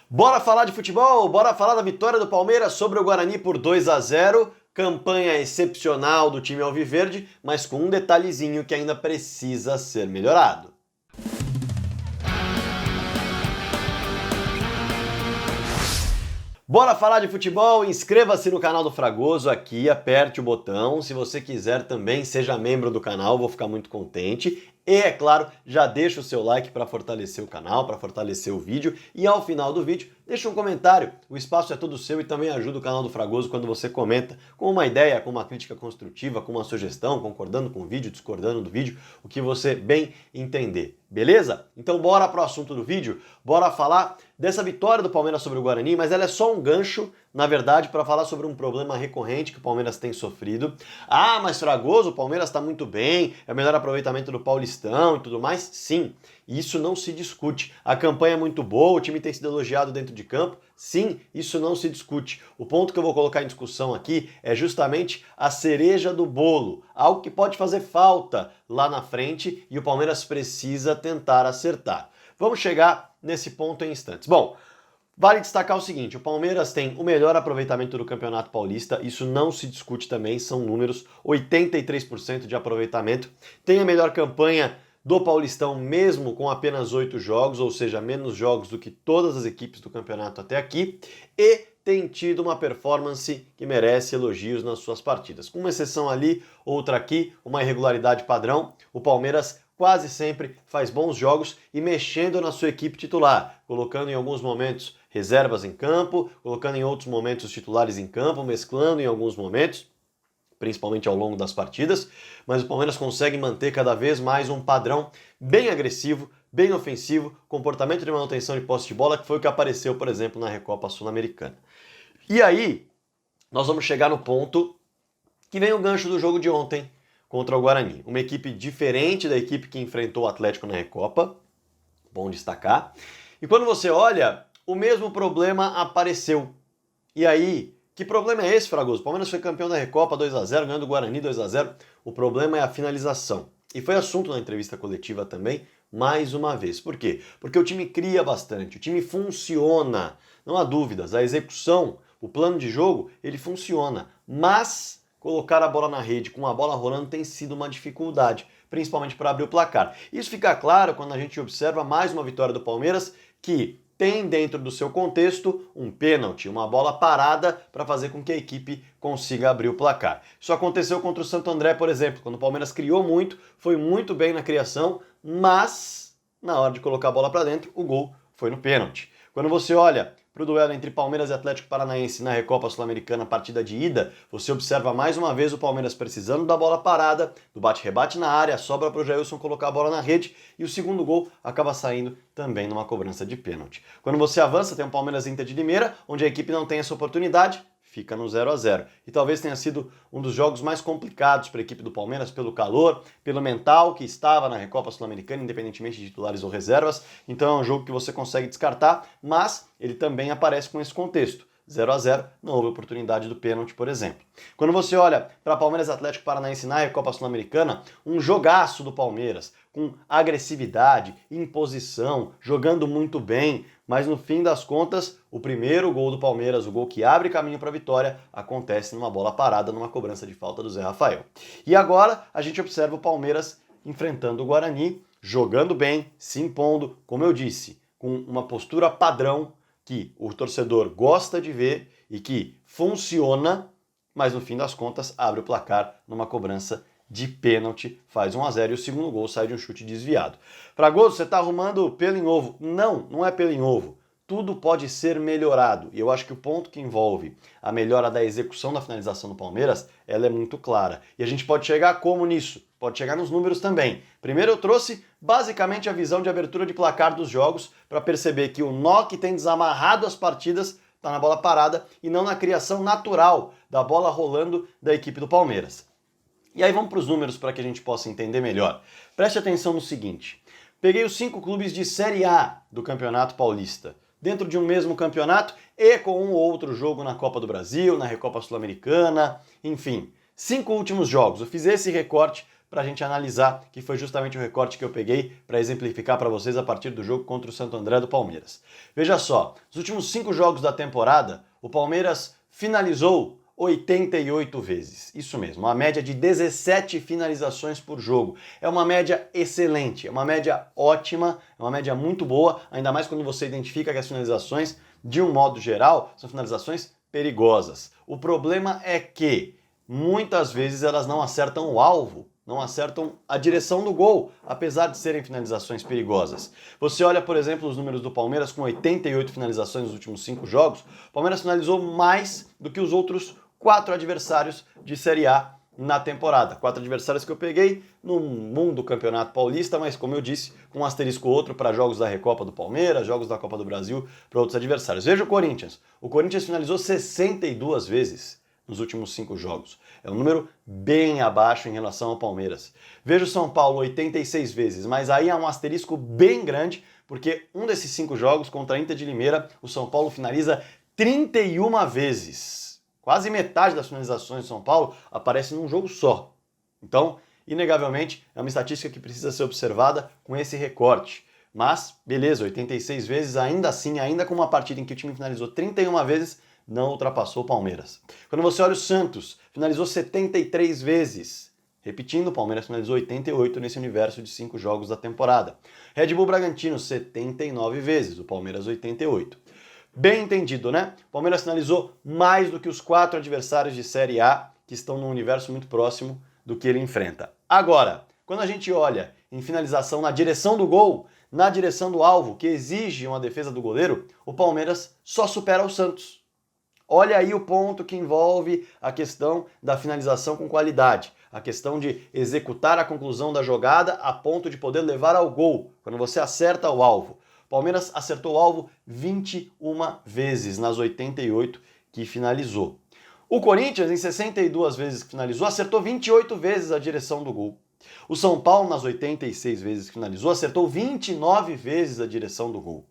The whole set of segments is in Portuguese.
Bora falar de futebol? Bora falar da vitória do Palmeiras sobre o Guarani por 2-0. Campanha excepcional do time alviverde, mas com um detalhezinho que ainda precisa ser melhorado. Bora falar de futebol? Inscreva-se no canal do Fragoso aqui, aperte o botão. Se você quiser também, seja membro do canal, vou ficar muito contente. E, é claro, já deixa o seu like para fortalecer o canal, para fortalecer o vídeo. E ao final do vídeo, deixa um comentário. O espaço é todo seu e também ajuda o canal do Fragoso quando você comenta com uma ideia, com uma crítica construtiva, com uma sugestão, concordando com o vídeo, discordando do vídeo, o que você bem entender. Beleza? Então bora pro assunto do vídeo, bora falar dessa vitória do Palmeiras sobre o Guarani, mas ela é só um gancho, na verdade, para falar sobre um problema recorrente que o Palmeiras tem sofrido. Ah, mas Fragoso, o Palmeiras está muito bem, é o melhor aproveitamento do Paulistão e tudo mais. Sim, isso não se discute. A campanha é muito boa, o time tem sido elogiado dentro de campo. Sim, isso não se discute. O ponto que eu vou colocar em discussão aqui é justamente a cereja do bolo, algo que pode fazer falta lá na frente e o Palmeiras precisa tentar acertar. Vamos chegar nesse ponto em instantes. Bom, vale destacar o seguinte, o Palmeiras tem o melhor aproveitamento do Campeonato Paulista, isso não se discute também, são números, 83% de aproveitamento, tem a melhor campanha do Paulistão mesmo com apenas 8 jogos, ou seja, menos jogos do que todas as equipes do campeonato até aqui, e tem tido uma performance que merece elogios nas suas partidas. Com uma exceção ali, outra aqui, uma irregularidade padrão, o Palmeiras quase sempre faz bons jogos e mexendo na sua equipe titular, colocando em alguns momentos reservas em campo, colocando em outros momentos titulares em campo, mesclando em alguns momentos, principalmente ao longo das partidas, mas o Palmeiras consegue manter cada vez mais um padrão bem agressivo, bem ofensivo, comportamento de manutenção de posse de bola, que foi o que apareceu, por exemplo, na Recopa Sul-Americana. E aí, nós vamos chegar no ponto que vem o gancho do jogo de ontem contra o Guarani. Uma equipe diferente da equipe que enfrentou o Atlético na Recopa, bom destacar. E quando você olha, o mesmo problema apareceu. E aí, que problema é esse, Fragoso? O Palmeiras foi campeão da Recopa 2-0, ganhando o Guarani 2-0. O problema é a finalização. E foi assunto na entrevista coletiva também, mais uma vez. Por quê? Porque o time cria bastante, o time funciona. Não há dúvidas, a execução, o plano de jogo, ele funciona. Mas colocar a bola na rede com a bola rolando tem sido uma dificuldade, principalmente para abrir o placar. Isso fica claro quando a gente observa mais uma vitória do Palmeiras, que tem dentro do seu contexto um pênalti, uma bola parada para fazer com que a equipe consiga abrir o placar. Isso aconteceu contra o Santo André, por exemplo, quando o Palmeiras criou muito, foi muito bem na criação, mas na hora de colocar a bola para dentro, o gol foi no pênalti. Quando você olha para o duelo entre Palmeiras e Atlético Paranaense na Recopa Sul-Americana, partida de ida, você observa mais uma vez o Palmeiras precisando da bola parada, do bate-rebate na área, sobra para o Jailson colocar a bola na rede e o segundo gol acaba saindo também numa cobrança de pênalti. Quando você avança, tem um Palmeiras Inter de Limeira, onde a equipe não tem essa oportunidade, fica no 0-0. E talvez tenha sido um dos jogos mais complicados para a equipe do Palmeiras, pelo calor, pelo mental que estava na Recopa Sul-Americana, independentemente de titulares ou reservas. Então é um jogo que você consegue descartar, mas ele também aparece com esse contexto. 0-0, não houve oportunidade do pênalti, por exemplo. Quando você olha para Palmeiras Atlético Paranaense na Recopa Sul-Americana, um jogaço do Palmeiras, com agressividade, imposição, jogando muito bem, mas no fim das contas, o primeiro gol do Palmeiras, o gol que abre caminho para a vitória, acontece numa bola parada, numa cobrança de falta do Zé Rafael. E agora a gente observa o Palmeiras enfrentando o Guarani, jogando bem, se impondo, como eu disse, com uma postura padrão que o torcedor gosta de ver e que funciona, mas no fim das contas abre o placar numa cobrança de pênalti, faz 1-0 e o segundo gol sai de um chute desviado. Fragoso, você está arrumando pelo em ovo. Não, não é pelo em ovo. Tudo pode ser melhorado. E eu acho que o ponto que envolve a melhora da execução da finalização do Palmeiras, ela é muito clara. E a gente pode chegar como nisso? Pode chegar nos números também. Primeiro eu trouxe basicamente a visão de abertura de placar dos jogos para perceber que o nó que tem desamarrado as partidas está na bola parada e não na criação natural da bola rolando da equipe do Palmeiras. E aí vamos para os números para que a gente possa entender melhor. Preste atenção no seguinte. Peguei os 5 clubes de Série A do Campeonato Paulista, dentro de um mesmo campeonato e com um ou outro jogo na Copa do Brasil, na Recopa Sul-Americana, enfim. 5 últimos jogos. Eu fiz esse recorte para a gente analisar, que foi justamente o recorte que eu peguei para exemplificar para vocês a partir do jogo contra o Santo André do Palmeiras. Veja só, nos últimos 5 jogos da temporada, o Palmeiras finalizou 88 vezes. Isso mesmo, uma média de 17 finalizações por jogo. É uma média excelente, é uma média ótima, é uma média muito boa, ainda mais quando você identifica que as finalizações, de um modo geral, são finalizações perigosas. O problema é que muitas vezes elas não acertam o alvo, não acertam a direção do gol, apesar de serem finalizações perigosas. Você olha, por exemplo, os números do Palmeiras com 88 finalizações nos últimos 5 jogos, o Palmeiras finalizou mais do que os outros 4 adversários de Série A na temporada. 4 adversários que eu peguei no mundo do Campeonato Paulista, mas como eu disse, com um asterisco outro para jogos da Recopa do Palmeiras, jogos da Copa do Brasil para outros adversários. Veja o Corinthians. O Corinthians finalizou 62 vezes nos últimos 5 jogos. É um número bem abaixo em relação ao Palmeiras. Veja o São Paulo 86 vezes, mas aí há um asterisco bem grande, porque um desses 5 jogos contra a Inter de Limeira, o São Paulo finaliza 31 vezes. Quase metade das finalizações do São Paulo aparece num jogo só. Então, inegavelmente, é uma estatística que precisa ser observada com esse recorte. Mas, beleza, 86 vezes, ainda assim, ainda com uma partida em que o time finalizou 31 vezes, não ultrapassou o Palmeiras. Quando você olha o Santos, finalizou 73 vezes. Repetindo, o Palmeiras finalizou 88 nesse universo de 5 jogos da temporada. Red Bull Bragantino, 79 vezes, o Palmeiras 88. Bem entendido, né? O Palmeiras finalizou mais do que os 4 adversários de Série A, que estão num universo muito próximo do que ele enfrenta. Agora, quando a gente olha em finalização na direção do gol, na direção do alvo, que exige uma defesa do goleiro, o Palmeiras só supera o Santos. Olha aí o ponto que envolve a questão da finalização com qualidade, a questão de executar a conclusão da jogada a ponto de poder levar ao gol, quando você acerta o alvo. Palmeiras acertou o alvo 21 vezes nas 88 que finalizou. O Corinthians, em 62 vezes que finalizou, acertou 28 vezes a direção do gol. O São Paulo, nas 86 vezes que finalizou, acertou 29 vezes a direção do gol.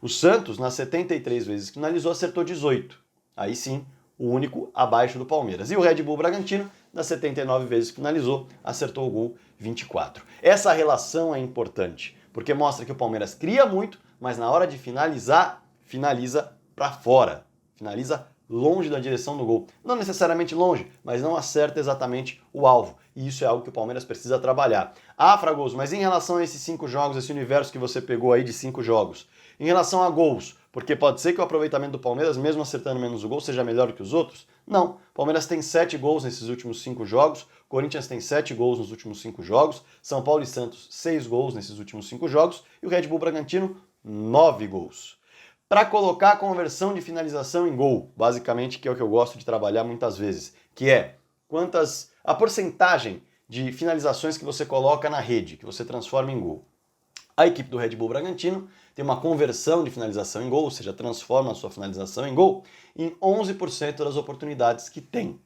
O Santos, nas 73 vezes que finalizou, acertou 18. Aí sim, o único abaixo do Palmeiras. E o Red Bull Bragantino, nas 79 vezes que finalizou, acertou o gol 24. Essa relação é importante, porque mostra que o Palmeiras cria muito, mas na hora de finalizar, finaliza para fora. Finaliza longe da direção do gol. Não necessariamente longe, mas não acerta exatamente o alvo. E isso é algo que o Palmeiras precisa trabalhar. Ah, Fragoso, mas em relação a esses 5 jogos, esse universo que você pegou aí de 5 jogos, em relação a gols, porque pode ser que o aproveitamento do Palmeiras, mesmo acertando menos o gol, seja melhor que os outros? Não. O Palmeiras tem 7 gols nesses últimos 5 jogos, Corinthians tem 7 gols nos últimos 5 jogos, São Paulo e Santos 6 gols nesses últimos 5 jogos e o Red Bull Bragantino 9 gols. Para colocar a conversão de finalização em gol, basicamente, que é o que eu gosto de trabalhar muitas vezes, que é a porcentagem de finalizações que você coloca na rede, que você transforma em gol. A equipe do Red Bull Bragantino tem uma conversão de finalização em gol, ou seja, transforma a sua finalização em gol, em 11% das oportunidades que tem.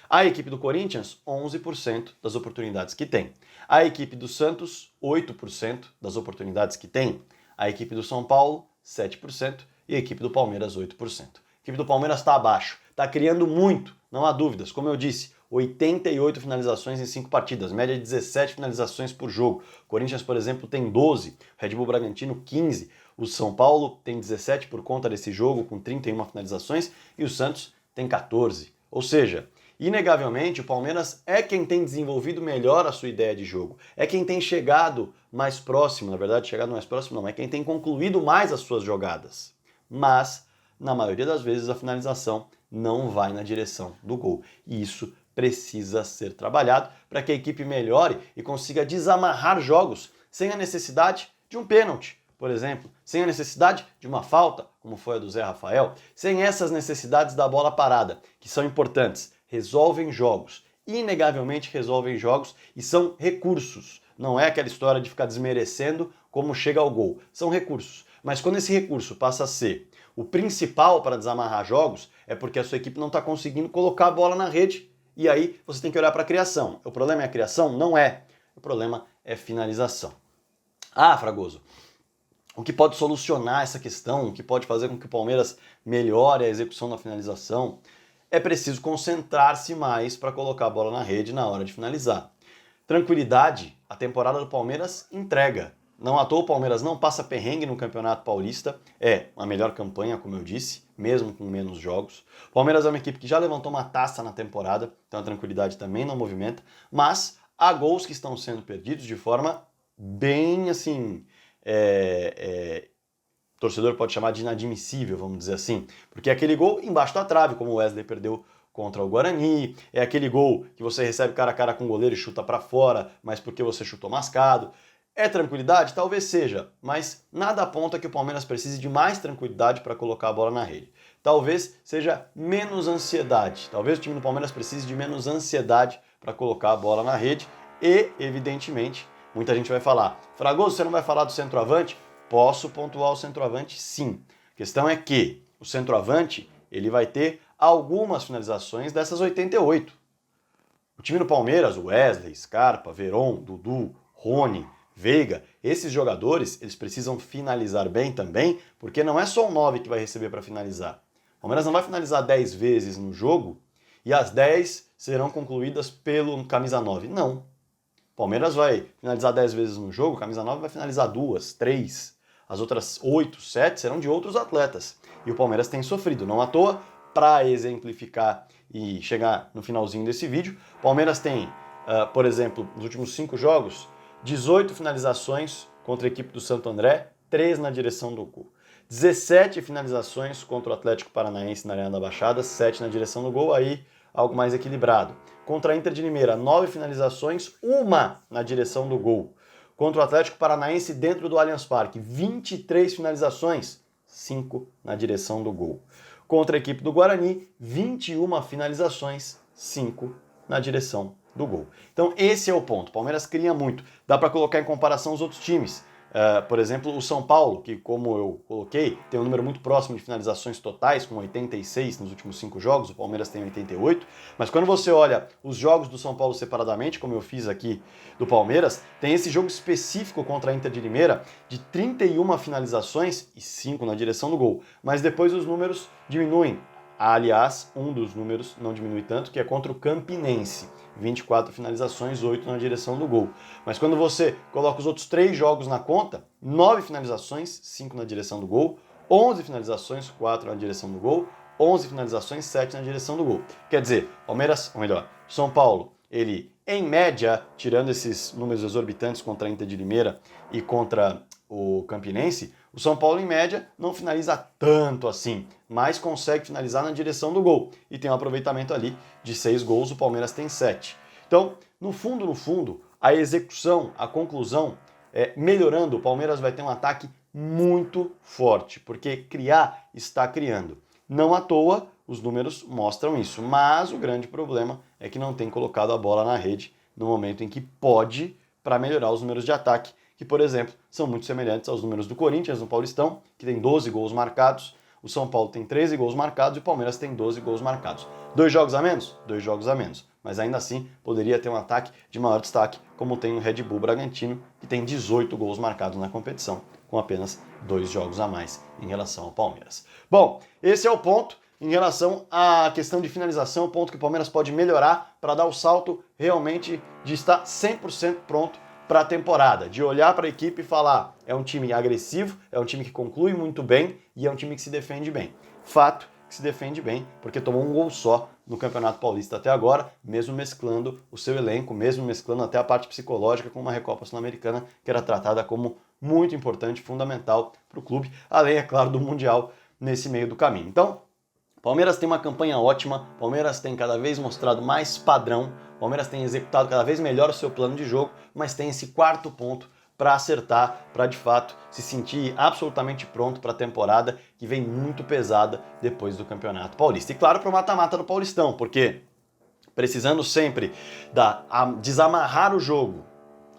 A equipe do Corinthians, 11% das oportunidades que tem. A equipe do Santos, 8% das oportunidades que tem. A equipe do São Paulo, 7%. E a equipe do Palmeiras, 8%. A equipe do Palmeiras está abaixo, está criando muito, não há dúvidas. Como eu disse, 88 finalizações em 5 partidas, média de 17 finalizações por jogo. O Corinthians, por exemplo, tem 12, o Red Bull Bragantino 15, o São Paulo tem 17 por conta desse jogo, com 31 finalizações, e o Santos tem 14. Ou seja, inegavelmente, o Palmeiras é quem tem desenvolvido melhor a sua ideia de jogo, é quem tem chegado mais próximo, na verdade, chegado mais próximo não, é quem tem concluído mais as suas jogadas. Mas, na maioria das vezes, a finalização não vai na direção do gol. E isso precisa ser trabalhado para que a equipe melhore e consiga desamarrar jogos sem a necessidade de um pênalti, por exemplo, sem a necessidade de uma falta, como foi a do Zé Rafael, sem essas necessidades da bola parada, que são importantes, resolvem jogos, inegavelmente resolvem jogos e são recursos. Não é aquela história de ficar desmerecendo como chega ao gol, são recursos. Mas quando esse recurso passa a ser o principal para desamarrar jogos, é porque a sua equipe não está conseguindo colocar a bola na rede. E aí você tem que olhar para a criação. O problema é a criação? Não é. O problema é finalização. Ah, Fragoso, o que pode solucionar essa questão, o que pode fazer com que o Palmeiras melhore a execução da finalização, é preciso concentrar-se mais para colocar a bola na rede na hora de finalizar. Tranquilidade, a temporada do Palmeiras entrega. Não à toa o Palmeiras não passa perrengue no Campeonato Paulista, é a melhor campanha, como eu disse, mesmo com menos jogos. O Palmeiras é uma equipe que já levantou uma taça na temporada, então a tranquilidade também não movimenta, mas há gols que estão sendo perdidos de forma bem, assim, o torcedor pode chamar de inadmissível, vamos dizer assim, porque é aquele gol embaixo da trave, como o Wesley perdeu contra o Guarani, é aquele gol que você recebe cara a cara com o goleiro e chuta para fora, mas porque você chutou mascado. É tranquilidade? Talvez seja, mas nada aponta que o Palmeiras precise de mais tranquilidade para colocar a bola na rede. Talvez seja menos ansiedade, talvez o time do Palmeiras precise de menos ansiedade para colocar a bola na rede e, evidentemente, muita gente vai falar, Fragoso, você não vai falar do centroavante? Posso pontuar o centroavante, sim. A questão é que o centroavante ele vai ter algumas finalizações dessas 88. O time do Palmeiras, o Wesley, Scarpa, Veron, Dudu, Rony, Veiga, esses jogadores eles precisam finalizar bem também, porque não é só o 9 que vai receber para finalizar. O Palmeiras não vai finalizar 10 vezes no jogo e as 10 serão concluídas pelo camisa 9. Não. O Palmeiras vai finalizar 10 vezes no jogo, o camisa 9 vai finalizar 2, 3. As outras 8, 7 serão de outros atletas. E o Palmeiras tem sofrido, não à toa, para exemplificar e chegar no finalzinho desse vídeo. O Palmeiras tem, por exemplo, nos últimos 5 jogos, 18 finalizações contra a equipe do Santo André, 3 na direção do gol. 17 finalizações contra o Atlético Paranaense na Arena da Baixada, 7 na direção do gol, aí algo mais equilibrado. Contra a Inter de Limeira, 9 finalizações, 1 na direção do gol. Contra o Atlético Paranaense dentro do Allianz Parque, 23 finalizações, 5 na direção do gol. Contra a equipe do Guarani, 21 finalizações, 5 na direção do gol. Então esse é o ponto. O Palmeiras cria muito. Dá para colocar em comparação os outros times. Por exemplo, o São Paulo, que como eu coloquei, tem um número muito próximo de finalizações totais, com 86 nos últimos 5 jogos, o Palmeiras tem 88, mas quando você olha os jogos do São Paulo separadamente, como eu fiz aqui do Palmeiras, tem esse jogo específico contra a Inter de Limeira, de 31 finalizações e 5 na direção do gol, mas depois os números diminuem. Aliás, um dos números não diminui tanto, que é contra o Campinense. 24 finalizações, 8 na direção do gol. Mas quando você coloca os outros 3 jogos na conta, 9 finalizações, 5 na direção do gol, 11 finalizações, 4 na direção do gol, 11 finalizações, 7 na direção do gol. Quer dizer, Palmeiras, ou melhor, São Paulo, ele, em média, tirando esses números exorbitantes contra a Inter de Limeira e contra o Campinense, o São Paulo, em média, não finaliza tanto assim, mas consegue finalizar na direção do gol. E tem um aproveitamento ali de 6 gols, o Palmeiras tem 7. Então, no fundo, a execução, a conclusão, melhorando, o Palmeiras vai ter um ataque muito forte, porque criar está criando. Não à toa, os números mostram isso, mas o grande problema é que não tem colocado a bola na rede no momento em que pode para melhorar os números de ataque, que, por exemplo, são muito semelhantes aos números do Corinthians no Paulistão, que tem 12 gols marcados, o São Paulo tem 13 gols marcados e o Palmeiras tem 12 gols marcados. 2 jogos a menos? 2 jogos a menos. Mas ainda assim, poderia ter um ataque de maior destaque, como tem o Red Bull Bragantino, que tem 18 gols marcados na competição, com apenas 2 jogos a mais em relação ao Palmeiras. Bom, esse é o ponto. Em relação à questão de finalização, o ponto que o Palmeiras pode melhorar para dar o salto realmente de estar 100% pronto para a temporada, de olhar para a equipe e falar, é um time agressivo, é um time que conclui muito bem e é um time que se defende bem. Fato que se defende bem, porque tomou um gol só no Campeonato Paulista até agora, mesmo mesclando o seu elenco, mesmo mesclando até a parte psicológica com uma Recopa Sul-Americana que era tratada como muito importante, fundamental para o clube, além, é claro, do Mundial nesse meio do caminho. Então, Palmeiras tem uma campanha ótima, Palmeiras tem cada vez mostrado mais padrão, Palmeiras tem executado cada vez melhor o seu plano de jogo, mas tem esse 4º ponto para acertar, para de fato se sentir absolutamente pronto para a temporada que vem muito pesada depois do Campeonato Paulista. E claro, para o mata-mata do Paulistão, porque precisando sempre desamarrar o jogo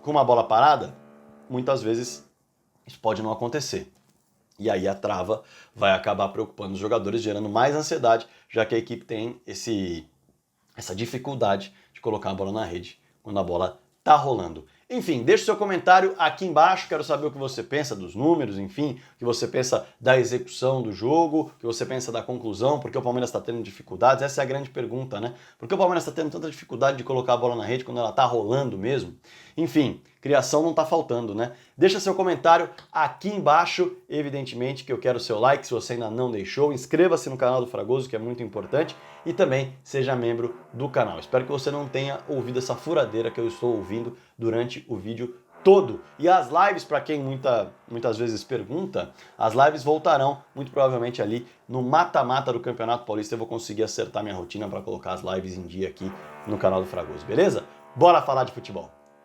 com uma bola parada, muitas vezes isso pode não acontecer. E aí a trava vai acabar preocupando os jogadores, gerando mais ansiedade, já que a equipe tem essa dificuldade de colocar a bola na rede quando a bola tá rolando. Enfim, deixe seu comentário aqui embaixo, quero saber o que você pensa dos números, enfim, o que você pensa da execução do jogo, o que você pensa da conclusão, porque o Palmeiras está tendo dificuldades, essa é a grande pergunta, né? Por que o Palmeiras está tendo tanta dificuldade de colocar a bola na rede quando ela está rolando mesmo? Enfim, criação não está faltando, né? Deixa seu comentário aqui embaixo, evidentemente que eu quero seu like se você ainda não deixou, inscreva-se no canal do Fragoso, que é muito importante, e também seja membro do canal. Espero que você não tenha ouvido essa furadeira que eu estou ouvindo durante o vídeo todo. E as lives, para quem muitas vezes pergunta, as lives voltarão muito provavelmente ali no mata-mata do Campeonato Paulista. Eu vou conseguir acertar minha rotina para colocar as lives em dia aqui no canal do Fragoso, beleza? Bora falar de futebol!